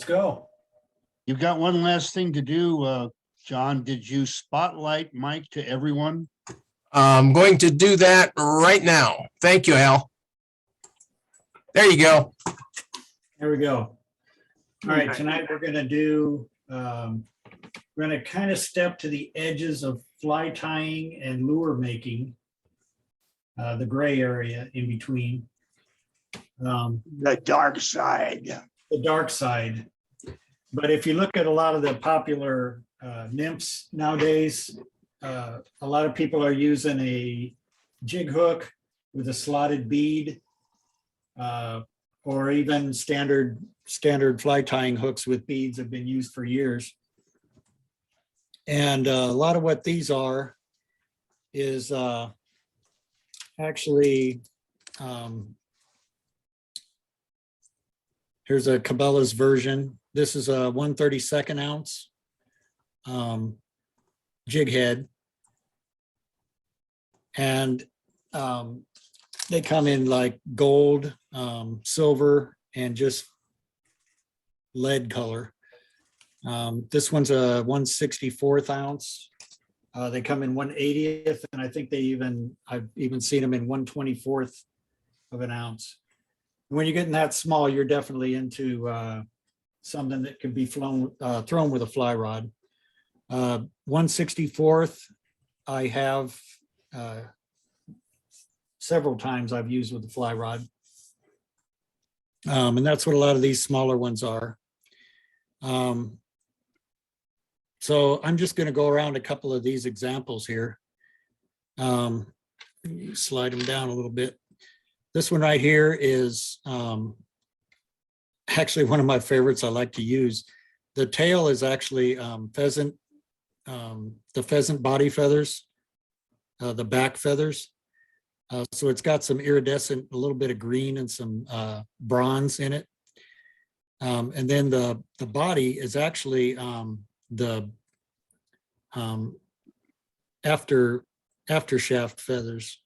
Let's go. You've got one last thing to do, John. Did you spotlight Mike to everyone? I'm going to do that right now. Thank you, Al. There you go. There we go. All right, tonight we're going to do, we're going to kind of step to the edges of fly tying and lure making, the gray area in between. The dark side. The dark side. But if you look at a lot of the popular nymphs nowadays, a lot of people are using a jig hook with a slotted bead, or even standard fly tying hooks with beads have been used for years. And a lot of what these are is actually, here's a Cabela's version. This is a 1/32 ounce jig head. And they come in like gold, silver, and just lead color. This one's a 1/64 ounce. They come in 1/80th, and I think I've even seen them in 1/24th of an ounce. When you're getting that small, you're definitely into something that can be thrown with a fly rod. 1/64th, I have several times I've used with the fly rod. And that's what a lot of these smaller ones are. So I'm just going to go around a couple of these examples here. Slide them down a little bit. This one right here is actually one of my favorites I like to use. The tail is actually the pheasant body feathers, the back feathers. So it's got some iridescent, a little bit of green and some bronze in it. And then the body is actually the after shaft feathers.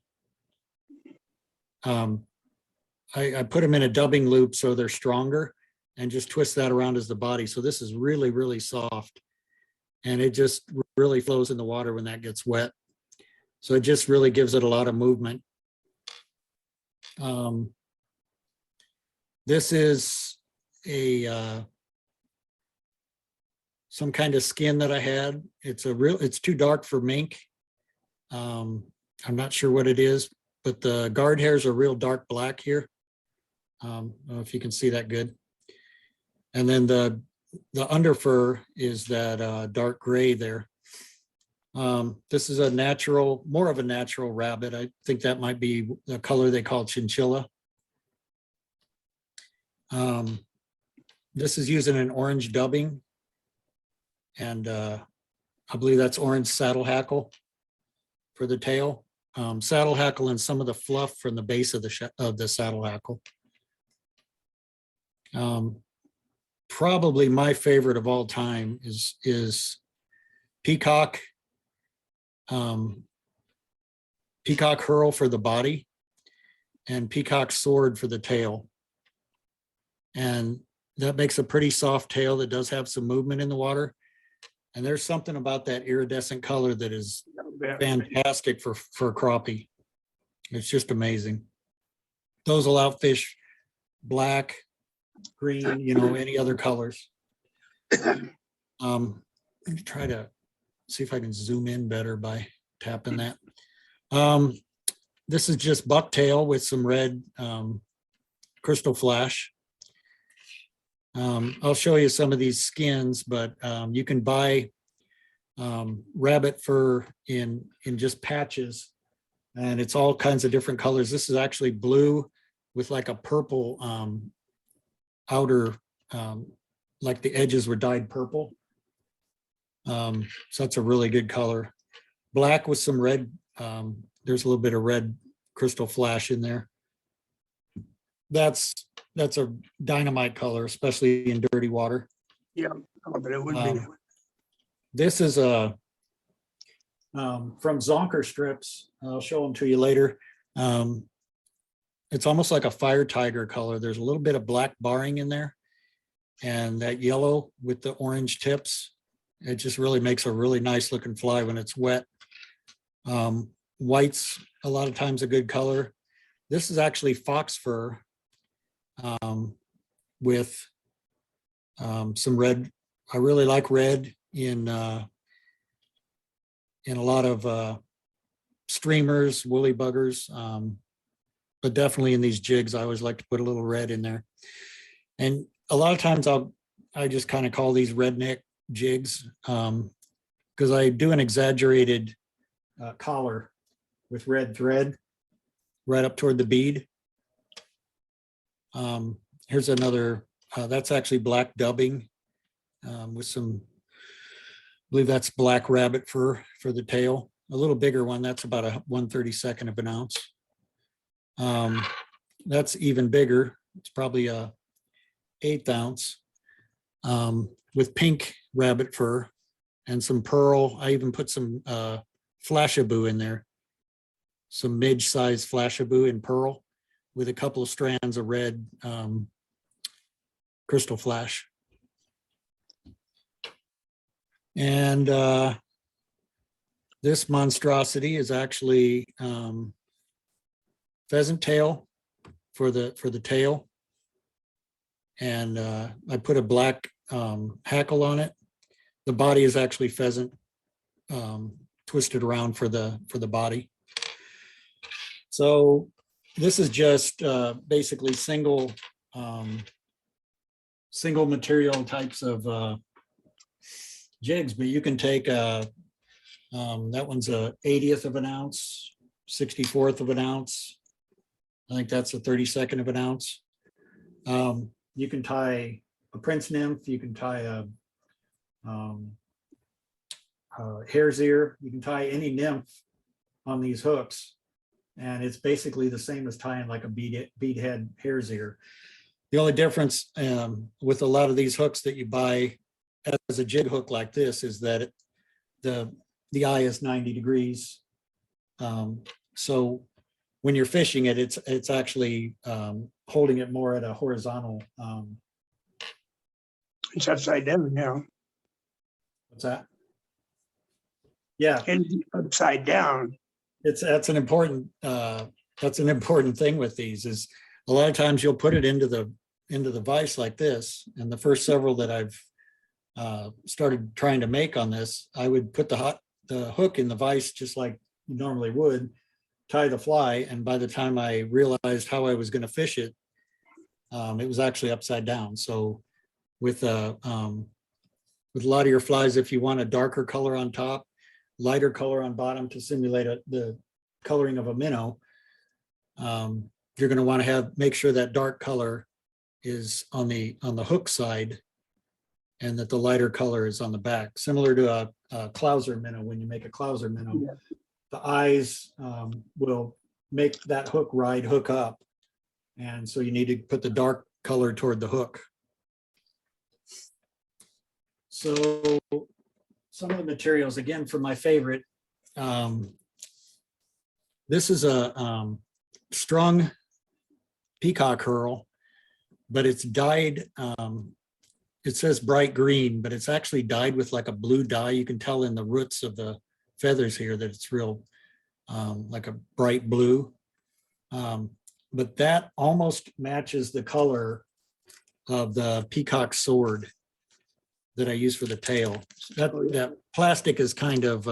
I put them in a dubbing loop so they're stronger and just twist that around as the body. So this is really, really soft. And it just really flows in the water when that gets wet. So it just really gives it a lot of movement. This is some kind of skin that I had. It's too dark for mink. I'm not sure what it is, but the guard hairs are real dark black here. I don't know if you can see that good. And then the under fur is that dark gray there. This is more of a natural rabbit. I think that might be the color they call chinchilla. This is using an orange dubbing. And I believe that's orange saddle hackle for the tail. Saddle hackle and some of the fluff from the base of the saddle hackle. Probably my favorite of all time is Peacock. Peacock Hurl for the body and Peacock Sword for the tail. And that makes a pretty soft tail that does have some movement in the water. And there's something about that iridescent color that is fantastic for crappie. It's just amazing. Those will outfish black, green, any other colors. Let me try to see if I can zoom in better by tapping that. This is just bucktail with some red crystal flash. I'll show you some of these skins, but you can buy rabbit fur in just patches, and it's all kinds of different colors. This is actually blue with like a purple outer, like the edges were dyed purple. So that's a really good color. Black with some red. There's a little bit of red crystal flash in there. That's a dynamite color, especially in dirty water. Yeah, but it would be. This is from Zonker strips. I'll show them to you later. It's almost like a fire tiger color. There's a little bit of black barring in there. and that yellow with the orange tips. It just really makes a really nice looking fly when it's wet. White's a lot of times a good color. This is actually fox fur with some red. I really like red in a lot of streamers, woolly buggers, but definitely in these jigs, I always like to put a little red in there. And a lot of times I just kind of call these redneck jigs because I do an exaggerated collar with red thread right up toward the bead. Here's another, that's actually black dubbing with some, I believe that's black rabbit fur for the tail. A little bigger one, that's about a 1/32 of an ounce. That's even bigger. It's probably a 1/8 ounce with pink rabbit fur and some pearl. I even put some flashabou in there, some mid-size flashabou in pearl with a couple of strands of red crystal flash. And this monstrosity is actually pheasant tail for the tail. And I put a black hackle on it. The body is actually pheasant twisted around for the body. So this is just basically single material types of jigs, but you can take that one's a 1/80 of an ounce, 1/64 of an ounce. I think that's a 1/32 of an ounce. You can tie a prince nymph, you can tie a hare's ear, you can tie any nymph on these hooks, and it's basically the same as tying like a beadhead hare's ear. The only difference with a lot of these hooks that you buy as a jig hook like this is that the eye is 90 degrees. So when you're fishing it, it's actually holding it more at a horizontal. It's upside down now. What's that? Yeah, And upside down. that's an important thing with these is a lot of times you'll put it into the vise like this. And the first several that I've started trying to make on this, I would put the hook in the vise just like you normally would, tie the fly, and by the time I realized how I was going to fish it, it was actually upside down. So with a lot of your flies, if you want a darker color on top, lighter color on bottom to simulate the coloring of a minnow, you're going to want to make sure that dark color is on the hook side and that the lighter color is on the back, similar to a clouser minnow. When you make a clouser minnow, Yeah. the eyes will make that hook up. And so you need to put the dark color toward the hook. So some of the materials, again, for my favorite, this is a strung peacock herl, but it's dyed, it says bright green, but it's actually dyed with like a blue dye. You can tell in the roots of the feathers here that it's real like a bright blue. But that almost matches the color of the Peacock Sword that I use for the tail. That plastic is kind of,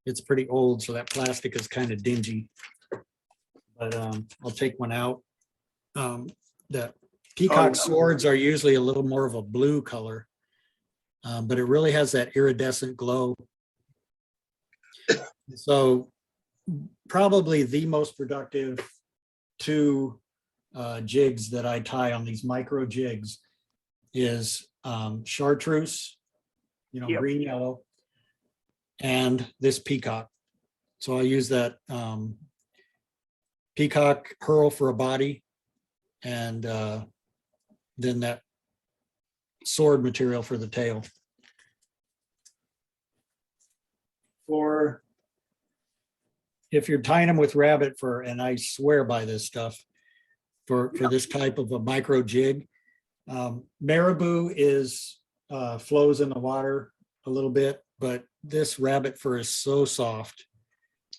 it's pretty old, so that plastic is kind of dingy. But I'll take one out. The Peacock Swords are usually a little more of a blue color, but it really has that iridescent glow. So probably the most productive two jigs that I tie on these micro jigs is chartreuse, Yep. green, yellow, and this peacock. So I use that peacock herl for a body, and then that sword material for the tail. For if you're tying them with rabbit fur, and I swear by this stuff, for this type of a micro jig, Marabou is flows in the water a little bit, but this rabbit fur is so soft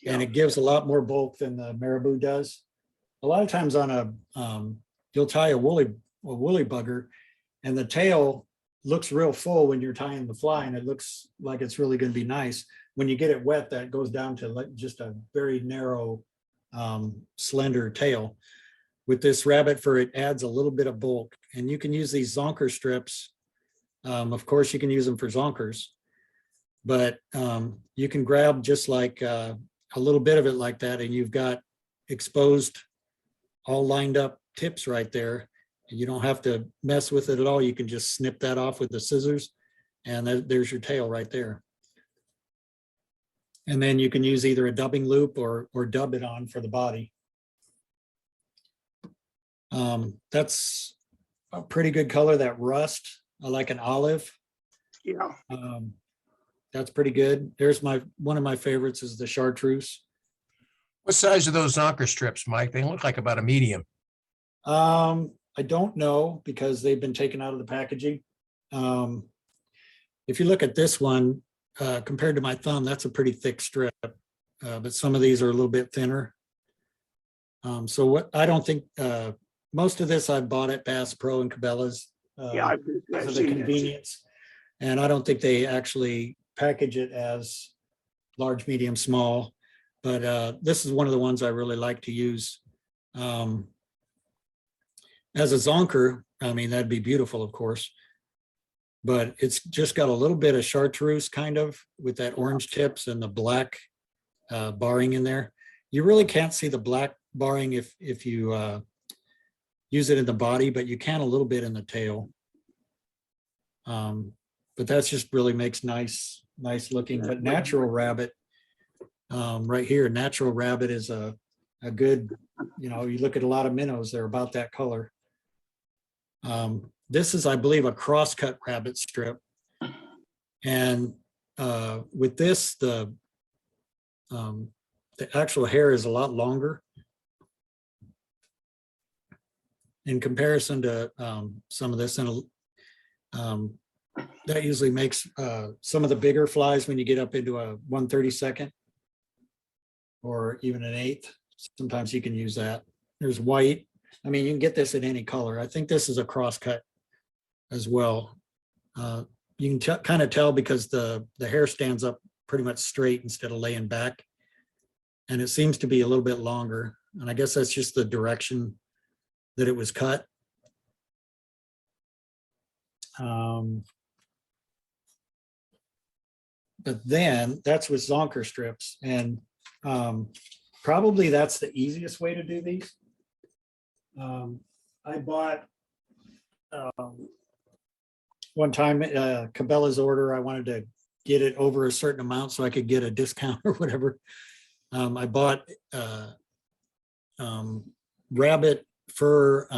and Yeah. it gives a lot more bulk than the marabou does. A lot of times on you'll tie a woolly bugger and the tail looks real full when you're tying the fly and it looks like it's really going to be nice. When you get it wet, that goes down to like just a very narrow, slender tail. With this rabbit fur, it adds a little bit of bulk, and you can use these zonker strips. Of course, you can use them for zonkers, but you can grab just like a little bit of it like that, and you've got exposed, all lined up tips right there. And you don't have to mess with it at all. You can just snip that off with the scissors, and there's your tail right there. And then you can use either a dubbing loop or dub it on for the body. That's a pretty good color, that rust. I like an olive. Yeah. That's pretty good. There's one of my favorites is the chartreuse. What size are those zonker strips, Mike? They look like about a medium. I don't know because they've been taken out of the packaging. If you look at this one, compared to my thumb, that's a pretty thick strip, but some of these are a little bit thinner. So what I don't think, most of this I bought at Bass Pro and Cabela's. Yeah. I've For the seen it. convenience. And I don't think they actually package it as large, medium, small, but this is one of the ones I really like to use. As a zonker, I mean, that'd be beautiful, of course. But it's just got a little bit of chartreuse kind of with that orange tips and the black barring in there. You really can't see the black barring if you use it in the body, but you can a little bit in the tail. But that's just really makes nice looking. But natural rabbit, right here, natural rabbit is a good, you look at a lot of minnows, they're about that color. This is, I believe, a crosscut rabbit strip. And with this, the actual hair is a lot longer in comparison to some of this. And that usually makes some of the bigger flies, when you get up into a 1/32 or even an 1/8, sometimes you can use that. There's white. I mean, you can get this in any color. I think this is a crosscut as well. You can kind of tell because the hair stands up pretty much straight instead of laying back. And it seems to be a little bit longer. And I guess that's just the direction that it was cut. But then that's with zonker strips, and probably that's the easiest way to do these. I bought one time Cabela's order. I wanted to get it over a certain amount so I could get a discount or whatever. I bought rabbit fur,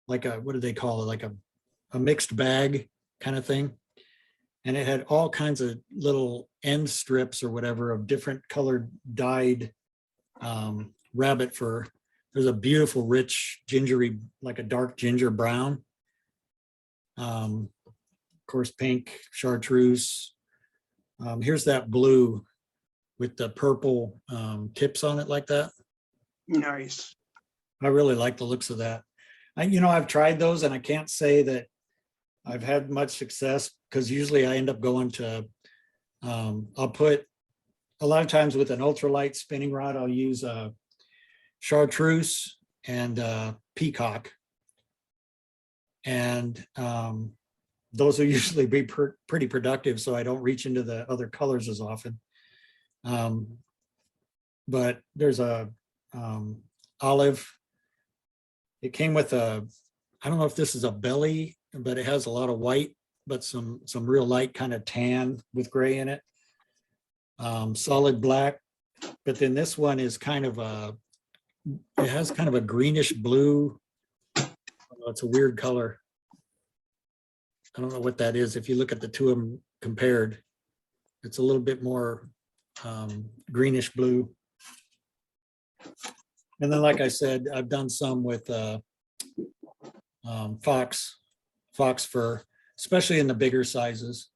like what do they call it? Like a mixed bag kind of thing. And it had all kinds of little end strips or whatever of different colored dyed rabbit fur. There's a beautiful, rich, gingery, like a dark ginger brown. Of course, pink, chartreuse. Here's that blue with the purple tips on it like that. Nice. I really like the looks of that. I've tried those and I can't say that I've had much success, because usually I end up going to, I'll put, a lot of times with an ultralight spinning rod, I'll use a chartreuse and peacock. And those will usually be pretty productive, so I don't reach into the other colors as often. But there's a olive. It came with I don't know if this is a belly, but it has a lot of white, but some real light kind of tan with gray in it. Solid black, but then this one is kind of it has kind of a greenish blue. It's a weird color. I don't know what that is. If you look at the two of them compared, it's a little bit more greenish blue. And then, like I said, I've done some with fox fur, especially in the bigger sizes.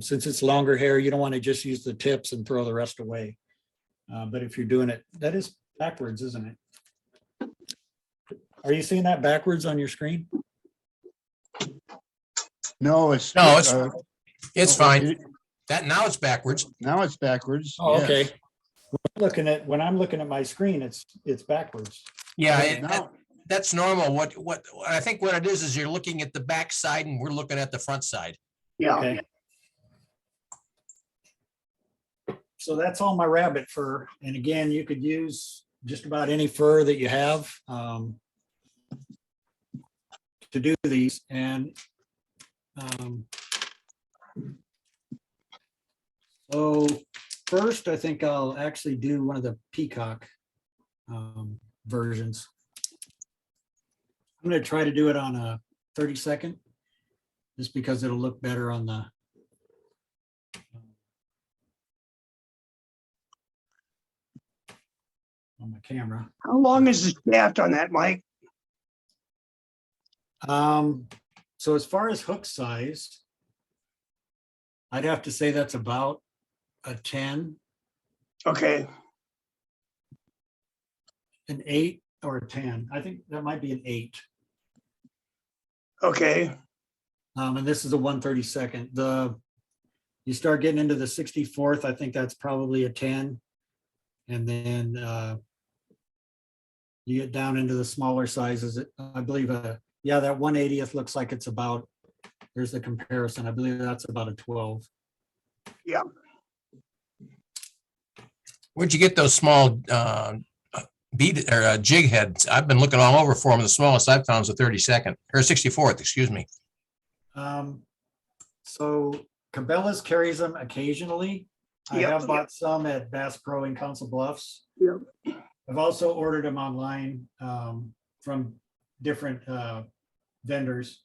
Since it's longer hair, you don't want to just use the tips and throw the rest away. But if you're doing it, that is backwards, isn't it? Are you seeing that backwards on your screen? No, it's. No, it's no, fine. it- That now it's backwards. Now it's backwards. Oh, yes. okay. When I'm looking at my screen, it's backwards. Yeah, But now- that's normal. What I think what it is you're looking at the back side and we're looking at the front side. Yeah, Okay. So that's all my rabbit fur. And again, you could use just about any fur that you have to do these. And so first, I think I'll actually do one of the Peacock versions. I'm going to try to do it on a 30-second, just because it'll look better on the on my camera. how long is the shaft on that, Mike? So as far as hook size, I'd have to say that's about a 10, Okay, an 8 or a 10. I think that might be an 8. okay, And this is a 1/32. You start getting into the 64th, I think that's probably a 10. And then you get down into the smaller sizes. I believe, yeah, that 1/80th looks like it's about, there's the comparison. I believe that's about a 12. Where'd you get those small bead or jig heads? I've been looking all over for them. The smallest I've found is a 32nd or 64th, excuse me. So Cabela's carries them occasionally. I Yep. have bought some at Bass Pro in Council Bluffs. Yep. I've also ordered them online from different vendors.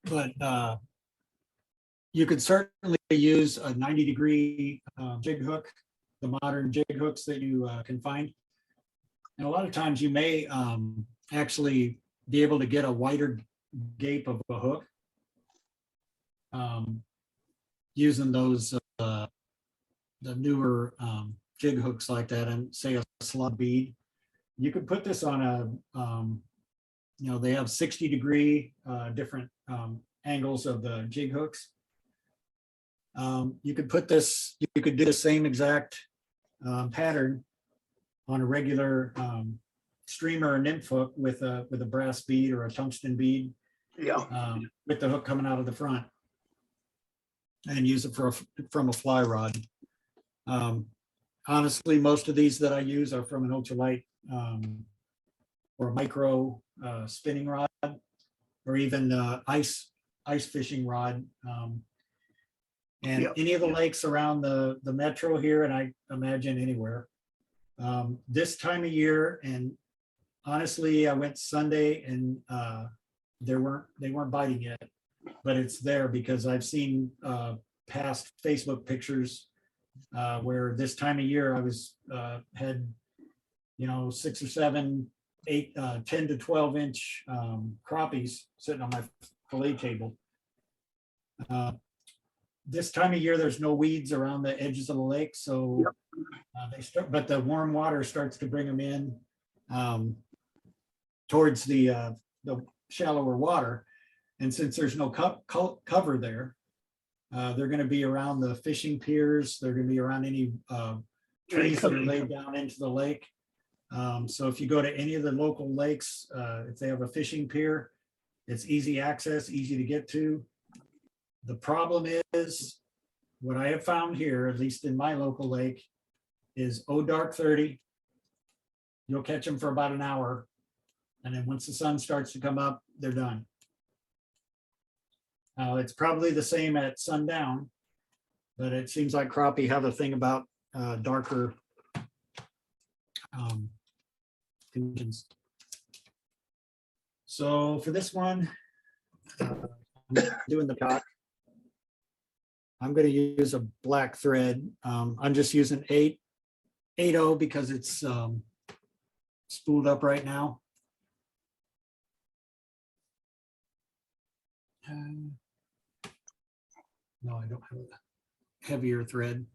But you could certainly use a 90-degree jig hook, the modern jig hooks that you can find. And a lot of times you may actually be able to get a wider gape of a hook using those the newer jig hooks like that, and say a slug bead. You could put this on a they have 60-degree different angles of the jig hooks. You could put this, you could do the same exact pattern on a regular streamer or nymph hook with a brass bead or a tungsten bead, yeah, with the hook coming out of the front, and use it from a fly rod. Honestly, most of these that I use are from an ultralight or a micro spinning rod, or even ice fishing rod. And Yep. any of the lakes around the metro here, and I imagine anywhere, this time of year, and honestly, I went Sunday and they weren't biting yet, but it's there because I've seen past Facebook pictures where this time of year I was had 6 or 7, 8, 10 to 12 inch crappies sitting on my fillet table. This time of year, there's no weeds around the edges of the lake, so they start. But the warm water starts to bring them in towards the shallower water, and since there's no cover there, they're going to be around the fishing piers. They're going to be around any trees that are laid down into the lake. So if you go to any of the local lakes, if they have a fishing pier, it's easy access, easy to get to. The problem is, what I have found here, at least in my local lake, is dark 30. You'll catch them for about an hour. And then once the sun starts to come up, they're done. It's probably the same at sundown, but it seems like crappie have a thing about darker conditions. So for this one, I'm doing the cock. I'm going to use a black thread. I'm just using 8/0 because it's spooled up right now. No, I don't have a heavier thread.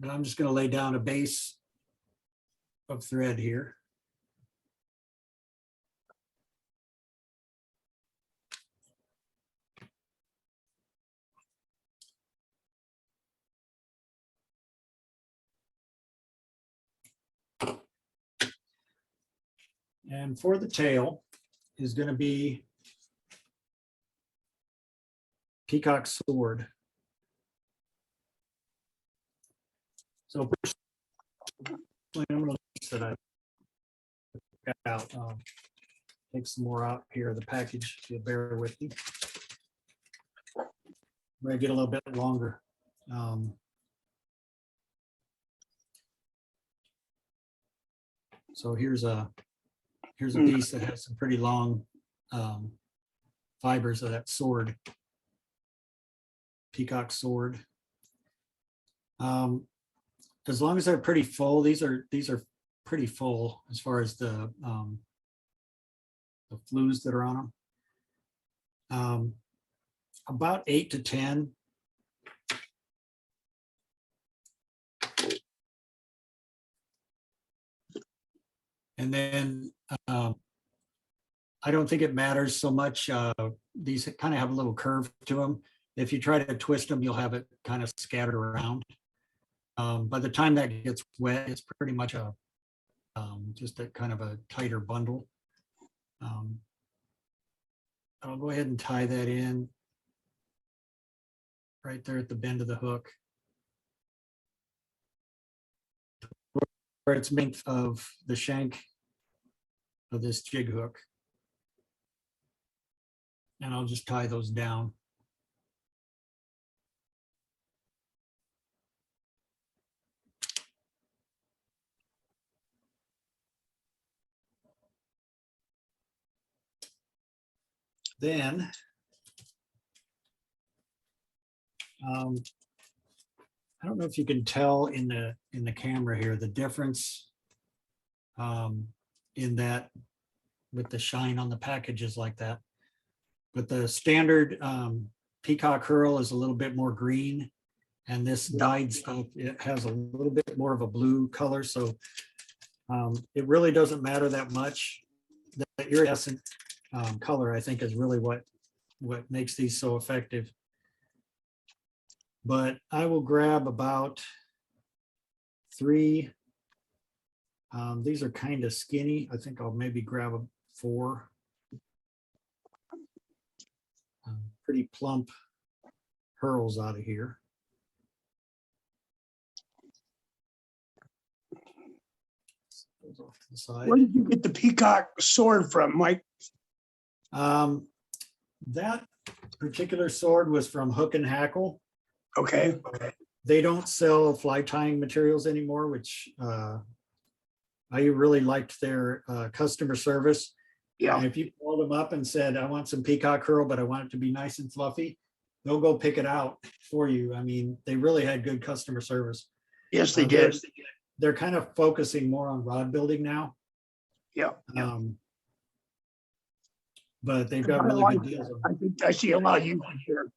But I'm just going to lay down a base of thread here. And for the tail is going to be Peacock Sword. So personally, I'm going to that I got out. Take some more out here of the package. If you'll bear with me. I'm going to get a little bit longer. So here's a piece that has some pretty long fibers of that sword, Peacock Sword. As long as they're pretty full, these are pretty full as far as the flues that are on them. About 8 to 10. And then I don't think it matters so much. These kind of have a little curve to them. If you try to twist them, you'll have it kind of scattered around. By the time that gets wet, it's pretty much a just a kind of a tighter bundle. I'll go ahead and tie that in right there at the bend of the hook, where it's made of the shank of this jig hook. And I'll just tie those down. Then I don't know if you can tell in the camera here the difference in that with the shine on the packages like that. But the standard Peacock Hurl is a little bit more green, and this dyed stuff, it has a little bit more of a blue color. So it really doesn't matter that much. The iridescent color, I think, is really what makes these so effective. But I will grab about 3. These are kind of skinny. I think I'll maybe grab 4. Pretty plump hurls out of here. Those off to the side. Where did you get the Peacock Sword from, Mike? That particular sword was from Hook and Hackle. Okay, They don't sell fly tying materials anymore, which I really liked their customer service. yeah, And if you called them up and said, I want some Peacock Hurl, but I want it to be nice and fluffy, they'll go pick it out for you. I mean, they really had good customer service. yes, they did. They're kind of focusing more on rod building now. Yeah. But they've got really good deals. I think I see a lot of usage here.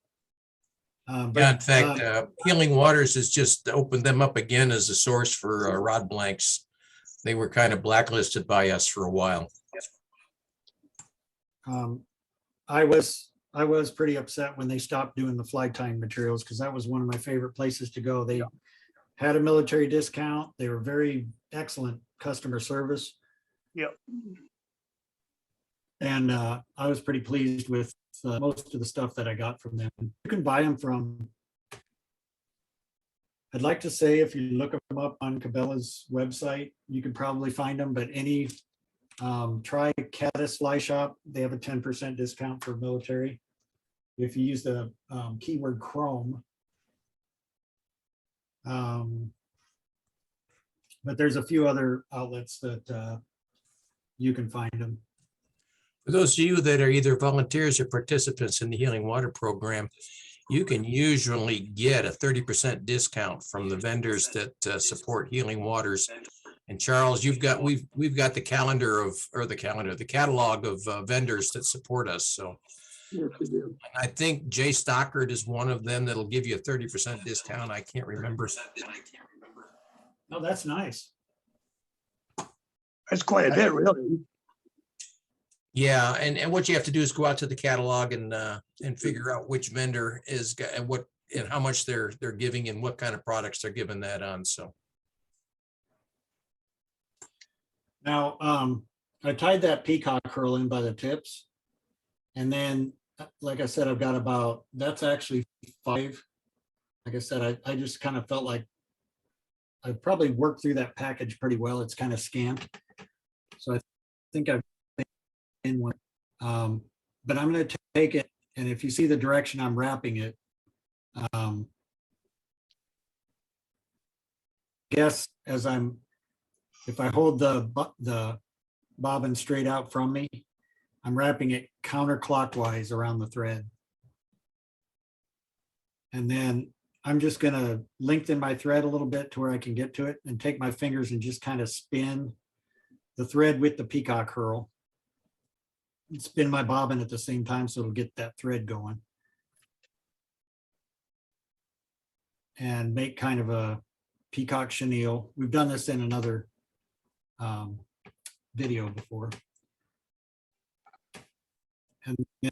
Yeah, in fact, Healing Waters has just opened them up again as a source for rod blanks. They were kind of blacklisted by us for a while. I was pretty upset when they stopped doing the fly tying materials, because that was one of my favorite places to go. They had a military discount. They were very excellent customer service. Yep. And I was pretty pleased with most of the stuff that I got from them. You can buy them from, I'd like to say, if you look them up on Cabela's website, you can probably find them, but any try Caddis Fly Shop, they have a 10% discount for military if you use the keyword Chrome. But there's a few other outlets that you can find them. For those of you that are either volunteers or participants in the Healing Water program, you can usually get a 30% discount from the vendors that support Healing Waters. And Charles, we've got the the catalog of vendors that support us. So Yes, we do. I think Jay Stockard is one of them that'll give you a 30% discount. I can't remember. Oh, that's nice. That's quite a bit, really. Yeah, and what you have to do is go out to the catalog and figure out which vendor is and what and how much they're giving and what kind of products they're giving that on. So Now, I tied that peacock curl in by the tips. And then, like I said, I've got about, that's actually 5. Like I said, I just kind of felt like I probably worked through that package pretty well. It's kind of scant. So I think I've in one. But I'm going to take it. And if you see the direction I'm wrapping it, guess as if I hold the bobbin straight out from me, I'm wrapping it counterclockwise around the thread. And then I'm just going to lengthen my thread a little bit to where I can get to it and take my fingers and just kind of spin the thread with the peacock curl. And spin my bobbin at the same time so it'll get that thread going. And make kind of a peacock chenille. We've done this in another video before.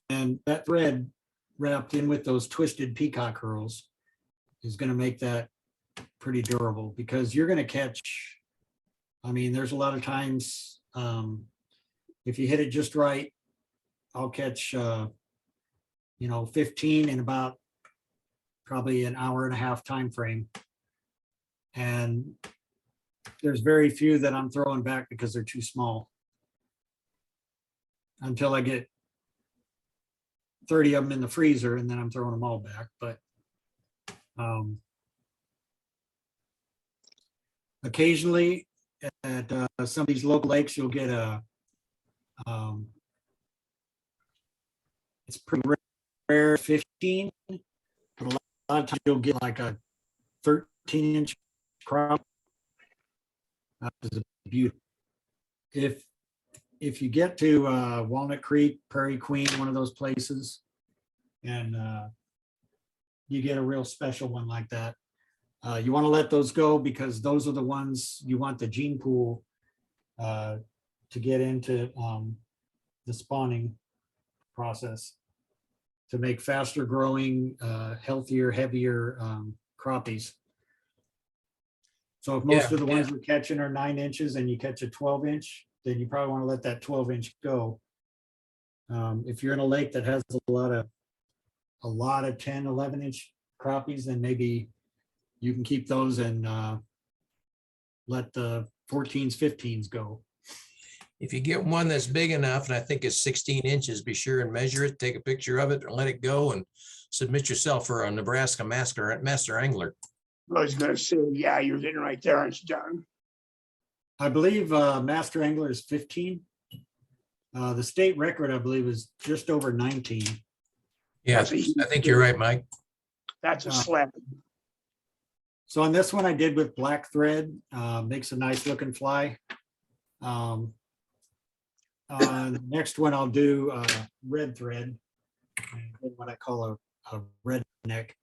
And that thread wrapped in with those twisted peacock curls is going to make that pretty durable, because you're going to catch, I mean, there's a lot of times if you hit it just right, I'll catch 15 in about probably an hour and a half time frame. And there's very few that I'm throwing back because they're too small, until I get 30 of them in the freezer, and then I'm throwing them all back. But occasionally at some of these local lakes, you'll get it's pretty rare 15, but a lot of times you'll get like a 13-inch crop. Is a beauty. If you get to Walnut Creek, Prairie Queen, one of those places, and you get a real special one like that, you want to let those go, because those are the ones you want the gene pool to get into the spawning process to make faster growing, healthier, heavier crappies. So if most of the ones we're catching are 9 inches and you catch a 12-inch, then you probably want to let that 12-inch go. If you're in a lake that has a lot of 10, 11-inch crappies, then maybe you can keep those and let the 14s, 15s go. if you get one that's big enough, and I think it's 16 inches, be sure and measure it, take a picture of it, and let it go, and submit yourself for a Nebraska Master Angler. I was gonna say, yeah, you're getting right there, aren't you, John? I believe Master Angler is 15. The state record, I believe, is just over 19. Yeah, That's a- I think you're right, Mike. That's a slab. So on this one I did with black thread, makes a nice looking fly. Next one I'll do red thread, what I call a red neck.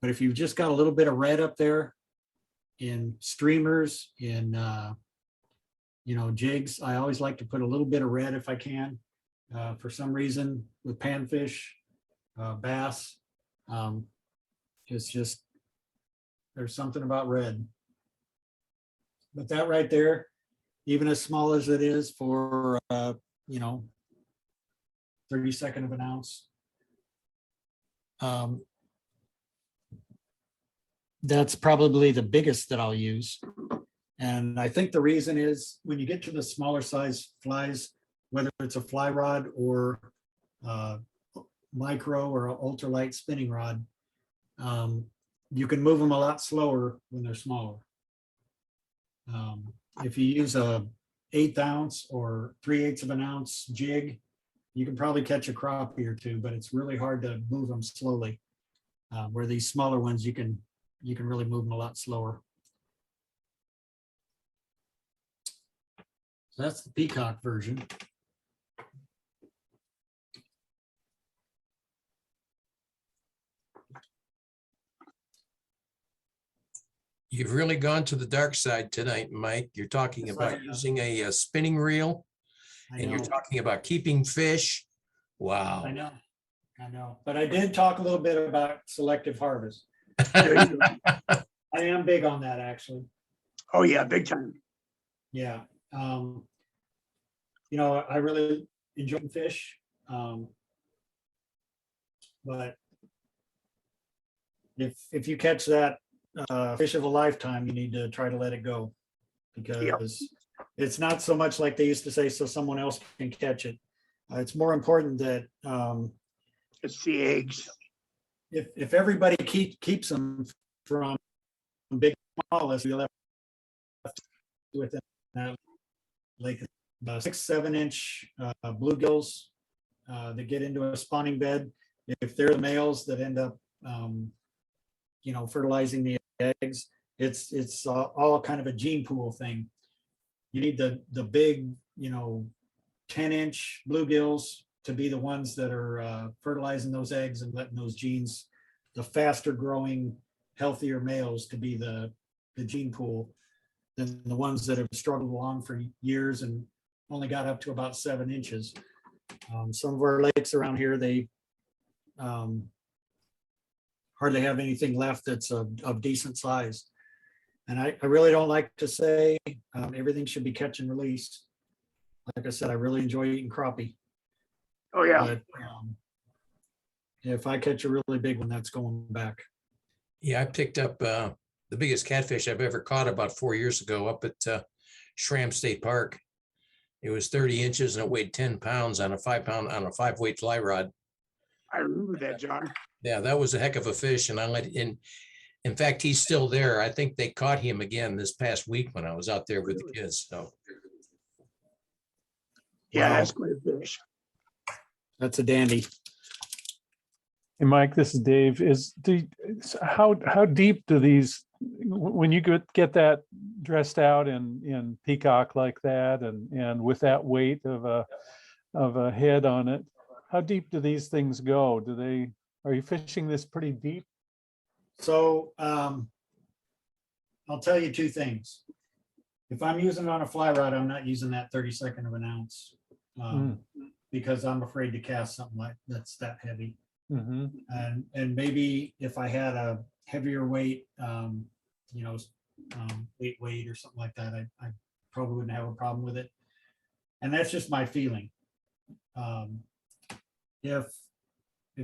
But if you've just got a little bit of red up there in streamers, in jigs, I always like to put a little bit of red if I can. For some reason with panfish, bass, it's just, there's something about red. But that right there, even as small as it is for 32nd of an ounce, that's probably the biggest that I'll use. And I think the reason is when you get to the smaller size flies, whether it's a fly rod or micro or an ultralight spinning rod, you can move them a lot slower when they're smaller. If you use a 1/8 ounce or 3/8 of an ounce jig, you can probably catch a crappie or two, but it's really hard to move them slowly. Where these smaller ones, you can really move them a lot slower. So that's the Peacock version. You've really gone to the dark side tonight, Mike. You're talking Yes, I about have. using a spinning reel, I and you're know, talking about keeping fish. Wow. I know, I know. But I did talk a little bit about Selective Harvest. There you go. I am big on that, actually. Oh, yeah, big time. Yeah. You know, I really enjoy fish. But if you catch that fish of a lifetime, you need to try to let it go, because it's not so much like they used to say, so someone else can catch it. It's more important that It's the eggs. if everybody keeps them from big smallest, you'll have within that lake 6-7 inch bluegills that get into a spawning bed. If they're the males that end up you know, fertilizing the eggs, it's all kind of a gene pool thing. You need the big, you know, 10-inch bluegills to be the ones that are fertilizing those eggs and letting those genes, the faster growing, healthier males, to be the gene pool, than the ones that have struggled along for years and only got up to about 7 inches. Some of our lakes around here, they hardly have anything left that's of decent size. And I really don't like to say everything should be catch and release. Like I said, I really enjoy eating crappie. Oh, yeah. But if I catch a really big one, that's going back. Yeah, I picked up the biggest catfish I've ever caught about 4 years ago up at Schramm State Park. It was 30 inches and it weighed 10 pounds on a 5-weight fly rod. I remember that, John. Yeah, that was a heck of a fish. And in fact, he's still there. I think they caught him again this past week when I was out there with the kids. So Yeah, Wow. that's quite a fish. That's a dandy. Hey, Mike, this is Dave. How deep do these, when you get that dressed out in peacock like that, and with that weight of a head on it, how deep do these things go? Are you fishing this pretty deep? So I'll tell you two things. If I'm using it on a fly rod, I'm not using that 32nd of an ounce because I'm afraid to cast something like that's that heavy. Mm-hmm. And maybe if I had a heavier weight, you know, 8 weight or something like that, I probably wouldn't have a problem with it. And that's just my feeling. If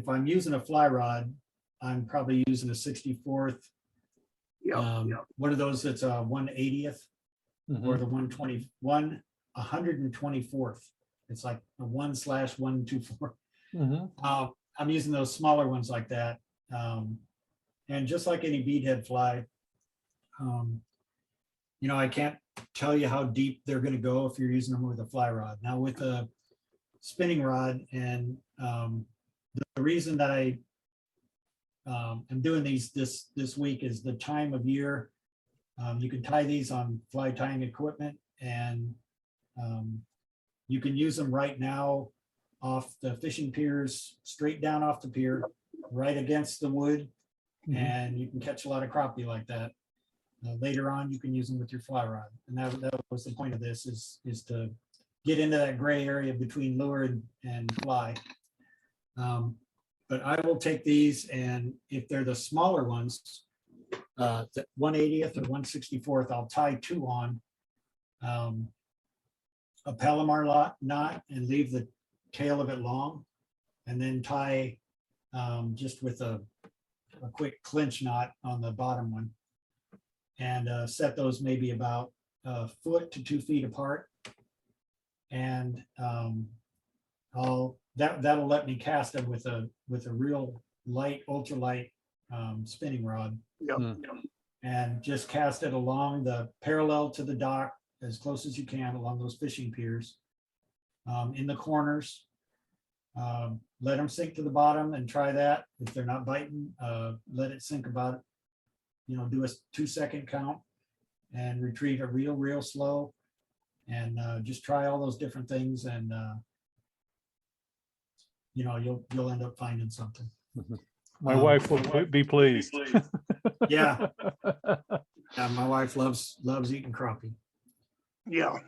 I'm using a fly rod, I'm probably using a 64th. Yeah. One of those that's a 1/80th or the 124th. It's like a 1/124. I'm using those smaller ones like that. And just like any beadhead fly, you know, I can't tell you how deep they're going to go if you're using them with a fly rod. Now with a spinning rod, and the reason that I am doing these this week is the time of year. You can tie these on fly tying equipment, and you can use them right now off the fishing piers, straight down off the pier, right against the wood, and you can catch a lot of crappie like that. Later on, you can use them with your fly rod, and that was the point of this, is to get into that gray area between lure and fly. But I will take these, and if they're the smaller ones, the 1/80th or 1/64th, I'll tie 2 on a Palomar knot and leave the tail of it long, and then tie just with a quick clinch knot on the bottom one, and set those maybe about 1 foot to 2 feet apart. And that'll let me cast them with a real light, ultralight spinning rod, and just cast it along the parallel to the dock as close as you can along those fishing piers, in the corners, Let them sink to the bottom and try that. If they're not biting, let it sink about, do a 2-second count and retrieve it real slow. And just try all those different things, and you'll end up finding something. My wife will be pleased. Yeah. Yeah, my wife loves eating crappie. Yeah.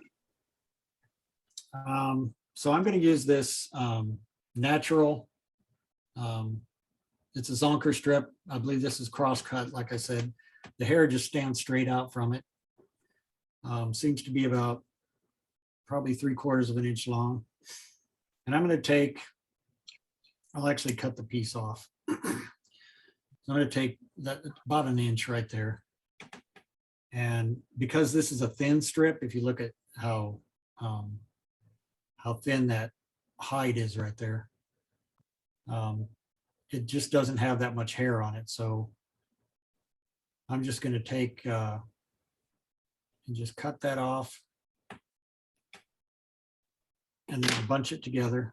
So I'm going to use this natural. It's a zonker strip. I believe this is cross-cut. Like I said, the hair just stands straight out from it. Seems to be about probably 3/4 of an inch long. And I'm going to take, I'll actually cut the piece off. So I'm going to take that about an inch right there. And because this is a thin strip, if you look at how thin that hide is right there, it just doesn't have that much hair on it. So I'm just going to take and just cut that off and then bunch it together.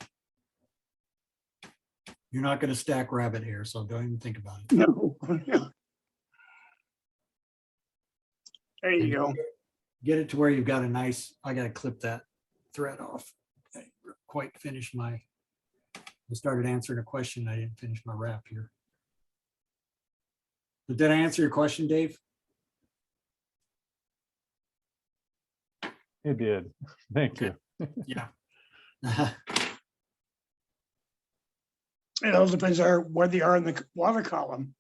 You're not going to stack rabbit hair, so don't even think about it. No. There you go. Get it to where you've got a nice, I got to clip that thread off. I didn't quite finish I started answering a question. I didn't finish my wrap here. But did I answer your question, Dave? It did. Thank you. Yeah. It all depends on where they are in the water column.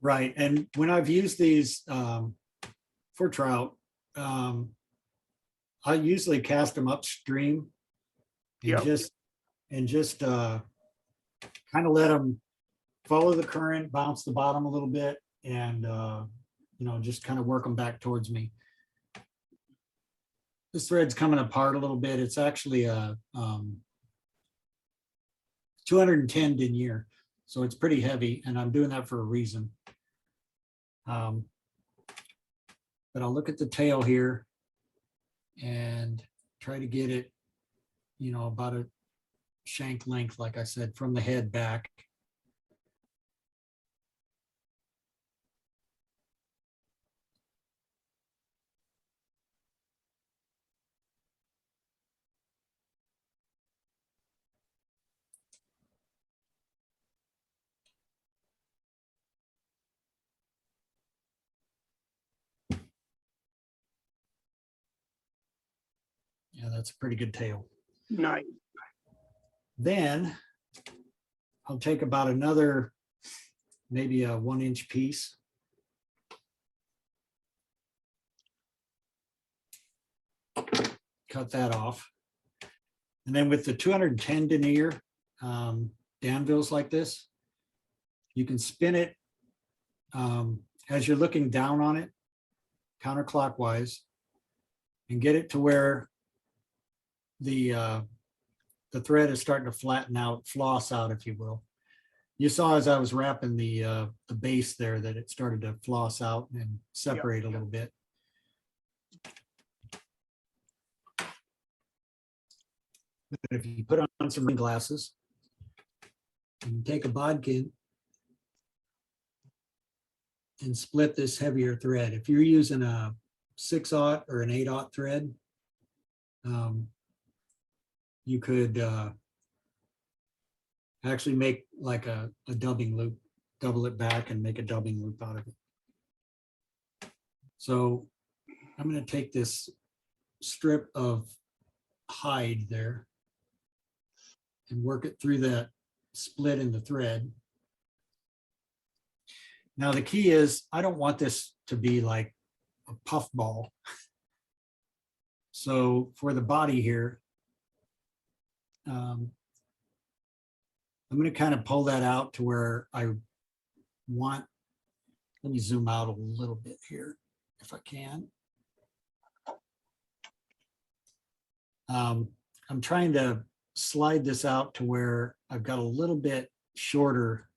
Right. And when I've used these for trout, I usually cast them upstream and Yep. just kind of let them follow the current, bounce the bottom a little bit, and just kind of work them back towards me. This thread's coming apart a little bit. It's actually a 210 denier, so it's pretty heavy, and I'm doing that for a reason. But I'll look at the tail here and try to get it, about a shank length, like I said, from the head back. Yeah, that's a pretty good tail. Nice. Then I'll take about another, maybe a 1-inch piece. Cut that off. And then with the 210 denier Danville's like this, you can spin it as you're looking down on it, counterclockwise, and get it to where the thread is starting to flatten out, floss out, if you will. You saw as I was wrapping the base there that it started to floss out and separate a little bit. But if you put on some ring glasses and take a bodkin and split this heavier thread, if you're using a 6/0 or an 8/0 thread, you could actually make like a dubbing loop, double it back and make a dubbing loop out of it. So I'm going to take this strip of hide there and work it through that split in the thread. Now the key is I don't want this to be like a puff ball. So for the body here, I'm going to kind of pull that out to where I want. Let me zoom out a little bit here if I can. I'm trying to slide this out to where I've got a little bit shorter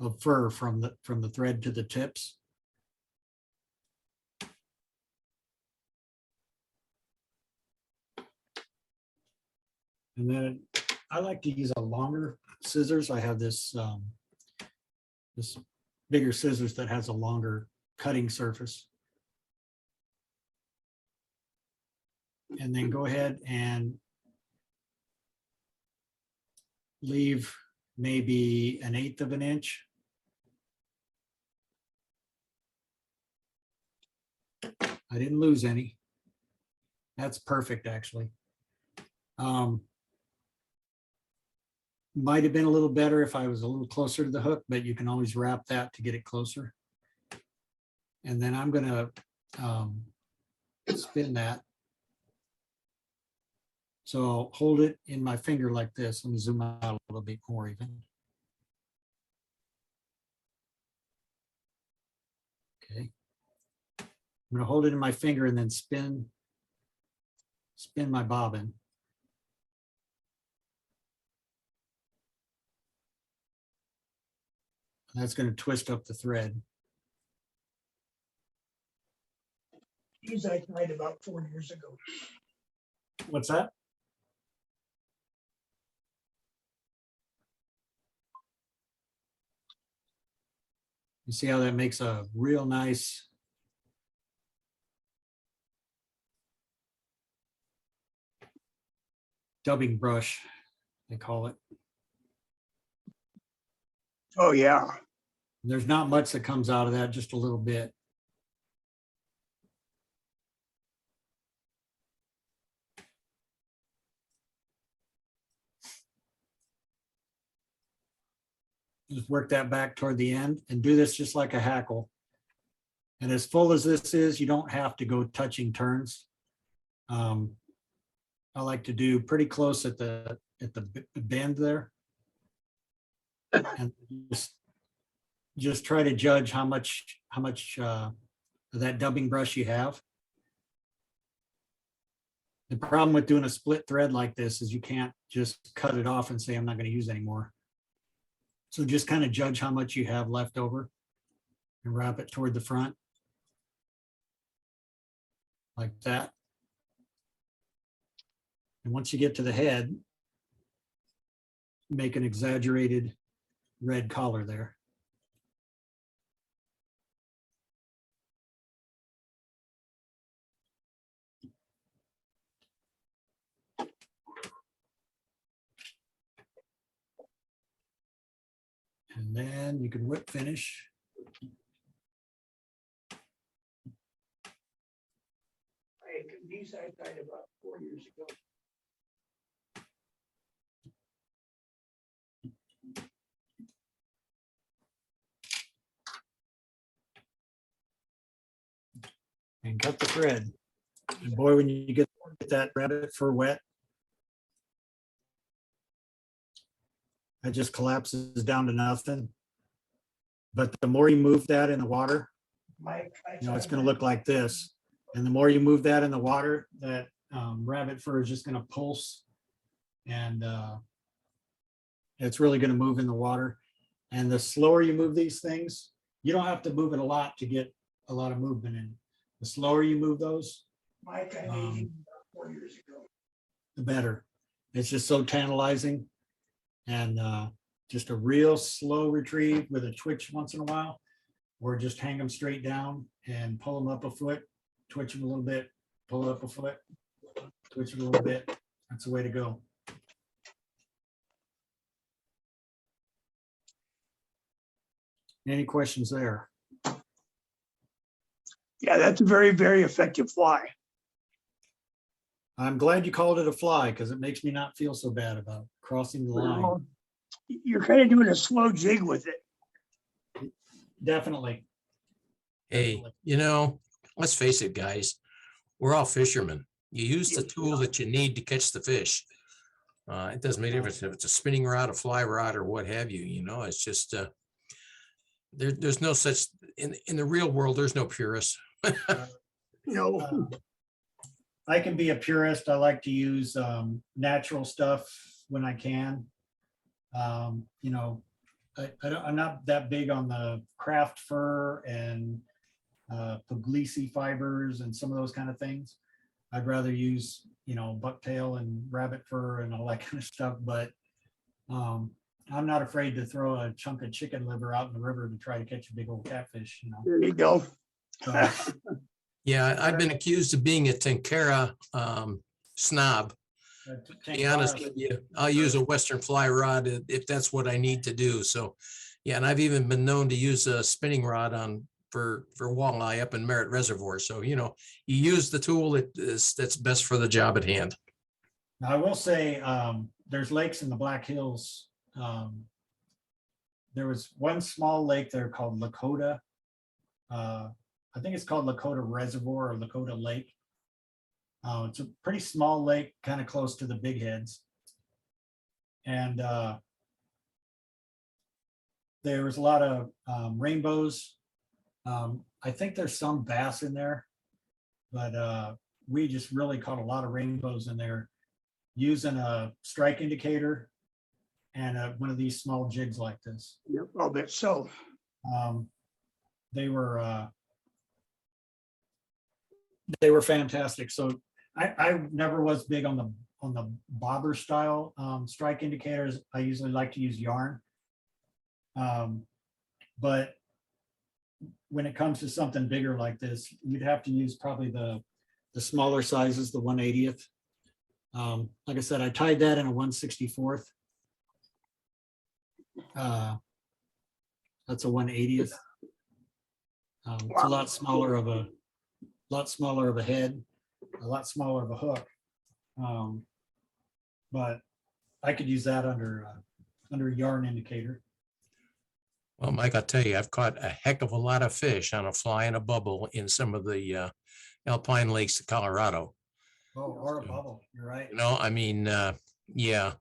of fur from the thread to the tips. And then I like to use a longer scissors. I have this this bigger scissors that has a longer cutting surface. And then go ahead and leave maybe 1/8 of an inch. I didn't lose any. That's perfect, actually. Might have been a little better if I was a little closer to the hook, but you can always wrap that to get it closer. And then I'm gonna spin that. So I'll hold it in my finger like this. Let me zoom out a little bit more even. Okay. I'm gonna hold it in my finger and then spin my bobbin. That's going to twist up the thread. These I tried about 4 years ago. What's that? You see how that makes a real nice dubbing brush, they call it. Oh, yeah. There's not much that comes out of that, just a little bit. Just work that back toward the end and do this just like a hackle. And as full as this is, you don't have to go touching turns. I like to do pretty close at the bend there. And just try to judge how much of that dubbing brush you have. The problem with doing a split thread like this is you can't just cut it off and say, I'm not going to use anymore. So just kind of judge how much you have left over and wrap it toward the front like that. And once you get to the head, make an exaggerated red collar there. And then you can whip finish. These I tried about 4 years ago. And cut the thread. And boy, when you get that rabbit fur wet, it just collapses down to nothing. But the more you move that in the water, Mike, it's going to look like this. And the more you move that in the water, that rabbit fur is just going to pulse, and it's really going to move in the water. And the slower you move these things, you don't have to move it a lot to get a lot of movement in. The slower you move those, Mike, I made these about 4 years ago. the better. It's just so tantalizing, and just a real slow retrieve with a twitch once in a while, or just hang them straight down and pull them up a foot, twitch them a little bit, pull up a foot, twitch them a little bit. That's the way to go. Any questions there? Yeah, that's a very, very effective fly. I'm glad you called it a fly because it makes me not feel so bad about crossing the line. Well, you're kind of doing a slow jig with it. Definitely. Hey, you know, let's face it, guys, we're all fishermen. You use the tool that you need to catch the fish. It doesn't make a difference if it's a spinning rod, a fly rod, or what have you. You know, it's just there's no such in the real world. There's no purists. No, I can be a purist. I like to use natural stuff when I can. You know, I'm not that big on the craft fur and puglisi fibers and some of those kind of things. I'd rather use, you know, bucktail and rabbit fur and all that kind of stuff. But I'm not afraid to throw a chunk of chicken liver out in the river to try to catch a big old catfish, you know. There you go. So, Yeah, I've been accused of being a tenkara snob. To be honest with you, I'll use a Western fly rod if that's what I need to do. So, yeah, and I've even been known to use a spinning rod for walleye up in Merritt Reservoir. So, you know, you use the tool that's best for the job at hand. Now, I will say, there's lakes in the Black Hills. There was one small lake there called Dakota. I think it's called Dakota Reservoir or Dakota Lake. It's a pretty small lake, kind of close to the big heads. And there was a lot of rainbows. I think there's some bass in there, but we just really caught a lot of rainbows in there using a strike indicator and one of these small jigs like this. Yep, I'll bet so. They were fantastic. So I never was big on the bobber style strike indicators. I usually like to use yarn. But when it comes to something bigger like this, you'd have to use probably the smaller sizes, the 1/80th. Like I said, I tied that in a 1/64th. That's a 1/80th. It's a lot smaller of a head, a lot smaller of a hook. But I could use that under a yarn indicator. Well, Mike, I'll tell you, I've caught a heck of a lot of fish on a fly and a bubble in some of the alpine lakes of Colorado. Oh, or a bubble, you're right. You know, I mean, yeah.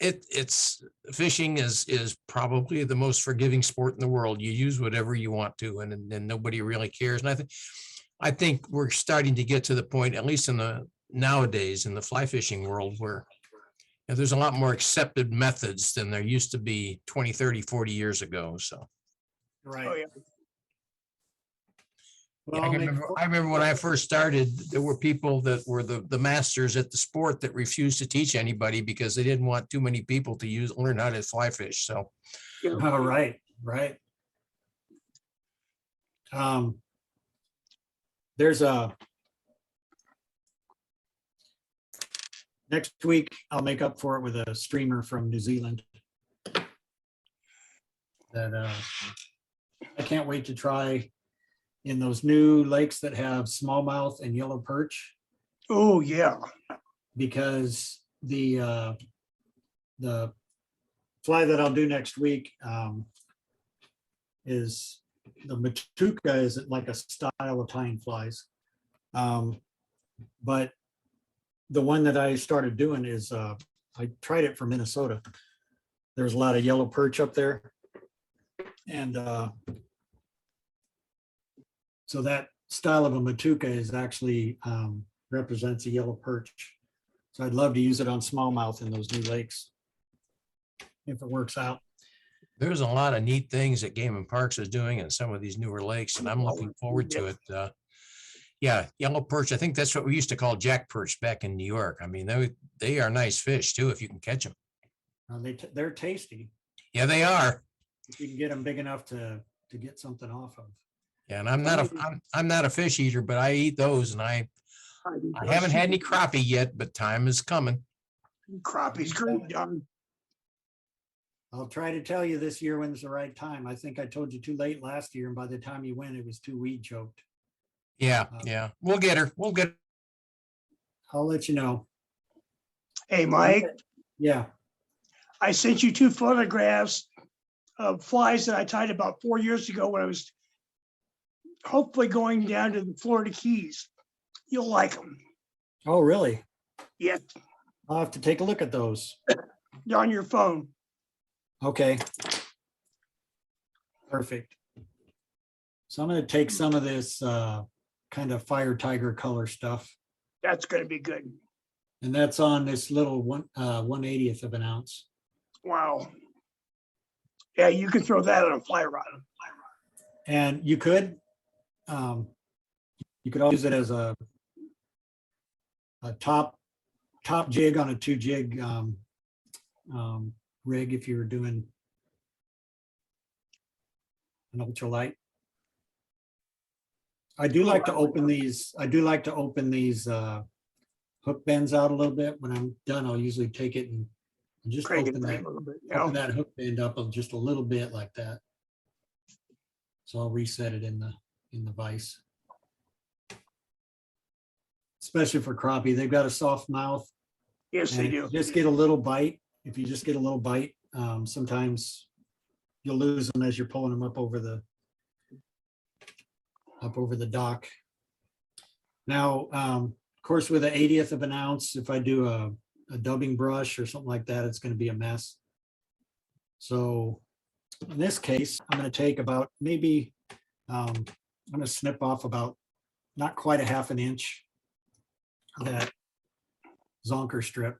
It's fishing is probably the most forgiving sport in the world. You use whatever you want to, and then nobody really cares. And I think we're starting to get to the point, at least nowadays in the fly fishing world, where there's a lot more accepted methods than there used to be 20, 30, 40 years ago. So. Right. Oh, yeah. Yeah, Well, I remember when I first started, there were people that were the masters at the sport that refused to teach anybody because they didn't want too many people to learn how to fly fish. So, oh, right. There's next week, I'll make up for it with a streamer from New Zealand that I can't wait to try in those new lakes that have smallmouth and yellow perch. Oh, yeah. Because the fly that I'll do next week is the Matuka, is like a style of tying flies. But the one that I started doing is I tried it for Minnesota. There's a lot of yellow perch up there. And so that style of a Matuka is actually represents a yellow perch. So I'd love to use it on smallmouth in those new lakes if it works out. there's a lot of neat things that Game and Parks is doing in some of these newer lakes, and I'm looking forward to it. Yeah, yellow perch. I think that's what we used to call jack perch back in New York. I mean, they are nice fish too if you can catch them. They're tasty Yeah, they are. if you can get them big enough to get something off of. Yeah, and I'm not a fish eater, but I eat those, and I haven't had any crappie yet, but time is coming. Crappie's great, John. I'll try to tell you this year when's the right time. I think I told you too late last year, and by the time you went, it was too weed choked. Yeah, we'll get her. I'll let you know. Hey, Mike, Yeah. I sent you 2 photographs of flies that I tied about 4 years ago when I was hopefully going down to the Florida Keys. You'll like them. Oh, really? Yes, I'll have to take a look at those. on your phone. Okay. Perfect. So I'm going to take some of this kind of fire tiger color stuff, That's going to be good. and that's on this little 1/80th of an ounce. Wow. Yeah, you can throw that on a fly rod. And you could always use it as a top top jig on a 2 jig rig if you were doing an ultralight. I do like to open these. I do like to open these hook bends out a little bit. When I'm done, I'll usually take it and just Crank it open back that, a little bit. open Yeah. that hook bend up just a little bit like that. So I'll reset it in the vise. Especially for crappie, they've got a soft mouth. Yes, And they if you do. just get a little bite, if you just get a little bite, sometimes you'll lose them as you're pulling them up over the dock. Now, of course, with an 1/80th of an ounce, if I do a dubbing brush or something like that, it's going to be a mess. So in this case, I'm going to take about maybe, I'm going to snip off about not quite a half an inch of that zonker strip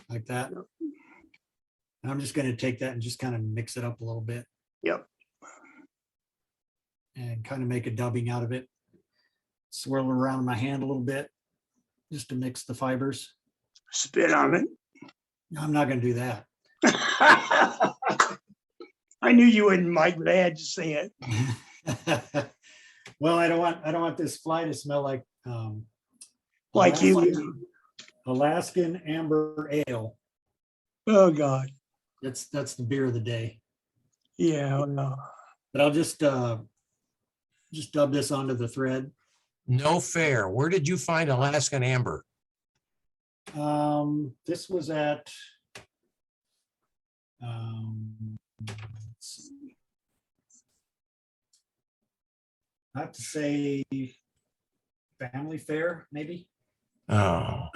like that. And I'm just going to take that and just kind of mix it up a little bit Yep. and kind of make a dubbing out of it. Swirl it around in my hand a little bit just to mix the fibers. Spit on it. I'm not going to do that. I knew you wouldn't, Mike, but I had to say it. Well, I don't want this fly to smell like Like you. Alaskan amber ale. Oh, God. That's the beer of the day. Yeah. No. But I'll just dub this onto the thread. No fair. Where did you find Alaskan amber? This was at let's see. I have to say family fair, maybe. Oh.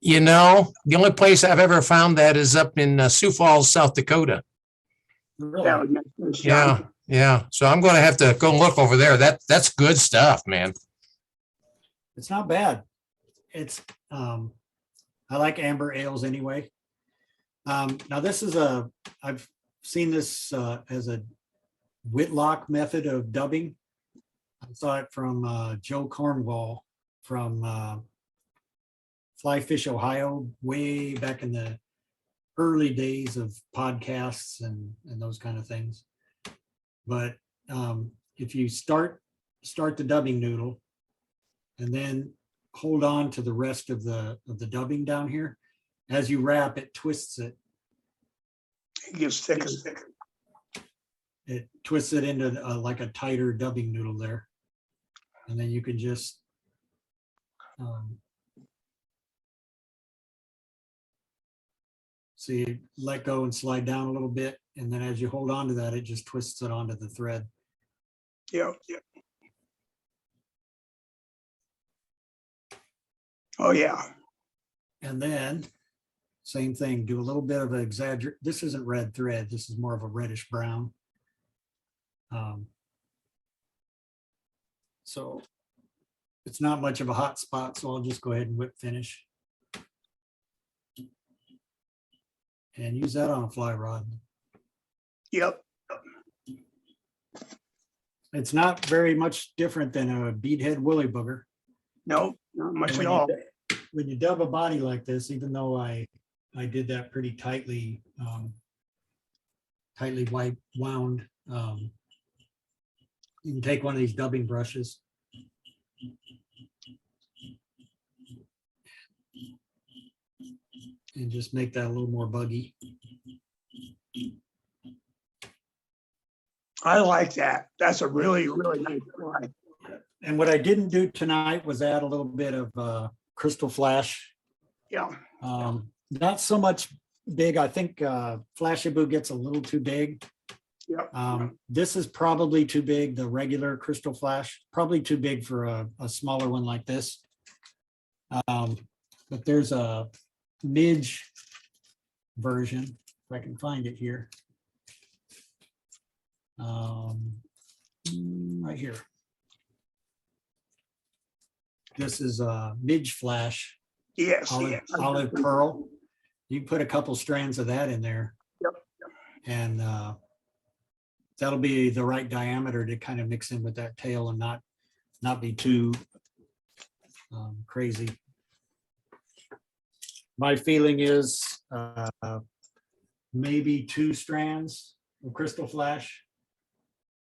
You know, the only place I've ever found that is up in Sioux Falls, South Dakota. Really? Yeah. Yeah, yeah. So I'm going to have to go look over there. That's good stuff, man. It's not bad. It's I like amber ales anyway. Now this is I've seen this as a Whitlock method of dubbing. I saw it from Joe Cornwall from Fly Fish Ohio, way back in the early days of podcasts and those kind of things. But if you start the dubbing noodle and then hold on to the rest of the dubbing down here, as you wrap, it twists it. It gets thicker. It twists it into like a tighter dubbing noodle there. And then you can just so you let go and slide down a little bit. And then as you hold on to that, it just twists it onto the thread. Yeah. Yeah. Oh, yeah. And then same thing, do a little bit of an exaggerate. This isn't red thread. This is more of a reddish brown. So it's not much of a hot spot. So I'll just go ahead and whip finish. And use that on a fly rod. Yep. It's not very much different than a beadhead woolly booger. No, not much And at all. when you dub a body like this, even though I did that pretty tightly wound, you can take one of these dubbing brushes and just make that a little more buggy. I like that. That's a really, really nice fly. And what I didn't do tonight was add a little bit of crystal flash. Yeah. Not so much big. I think Flashaboo gets a little too big. Yeah. This is probably too big, the regular crystal flash, probably too big for a smaller one like this. But there's a midge version, if I can find it here. Right here. This is a midge flash, Yes. olive pearl. You can put a couple strands of that in there. Yep. And that'll be the right diameter to kind of mix in with that tail and not be too crazy. My feeling is maybe 2 strands of crystal flash,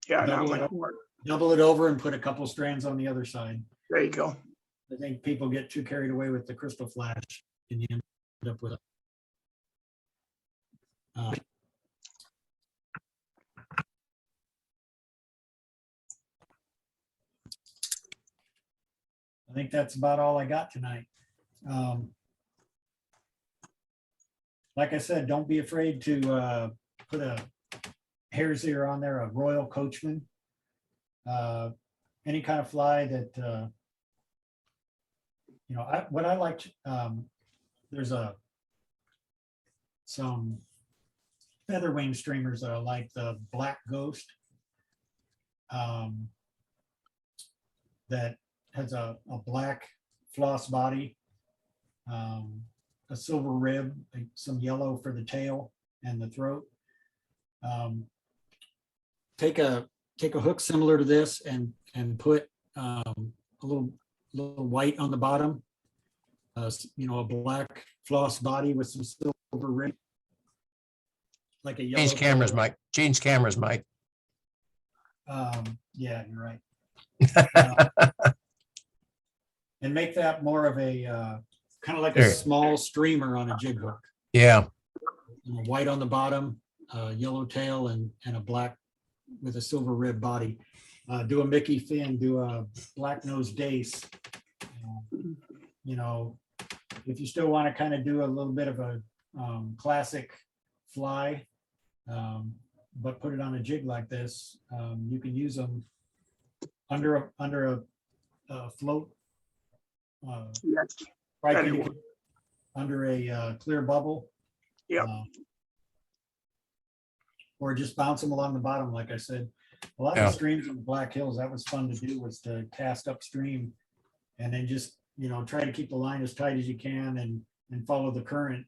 Yeah, not Double much it. more. double it over and put a couple strands on the other side. There you go. I think people get too carried away with the crystal flash and you end up with uh, I think that's about all I got tonight. Like I said, don't be afraid to put a hare's ear on there, a royal coachman. Any kind of fly that, what I liked, there's some featherwing streamers that I like, the Black Ghost. That has a black floss body, a silver rib, some yellow for the tail and the throat. Take a hook similar to this and put a little white on the bottom. A black floss body with some silver rib, like a yellow. Change cameras, tail. Mike. Change cameras, Mike. Yeah, you're right. And make that more of a kind of like a There. small streamer on a jig hook. Yeah. White on the bottom, yellow tail, and a black with a silver rib body. Do a Mickey fin, do a black nose dace. If you still want to kind of do a little bit of a classic fly, but put it on a jig like this, you can use them under a float. Yes. Right, That'd you work. can- under a clear bubble. Yep. Or just bounce them along the bottom, like I said. A lot Yeah. of streams in the Black Hills, that was fun to do, was to cast upstream and then just, try to keep the line as tight as you can and follow the current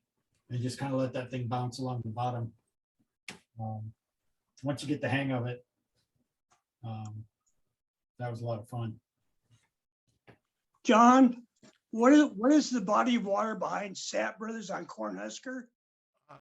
and just kind of let that thing bounce along the bottom. Once you get the hang of it, that was a lot of fun. John, what is the body of water behind Sap Brothers on Cornhusker?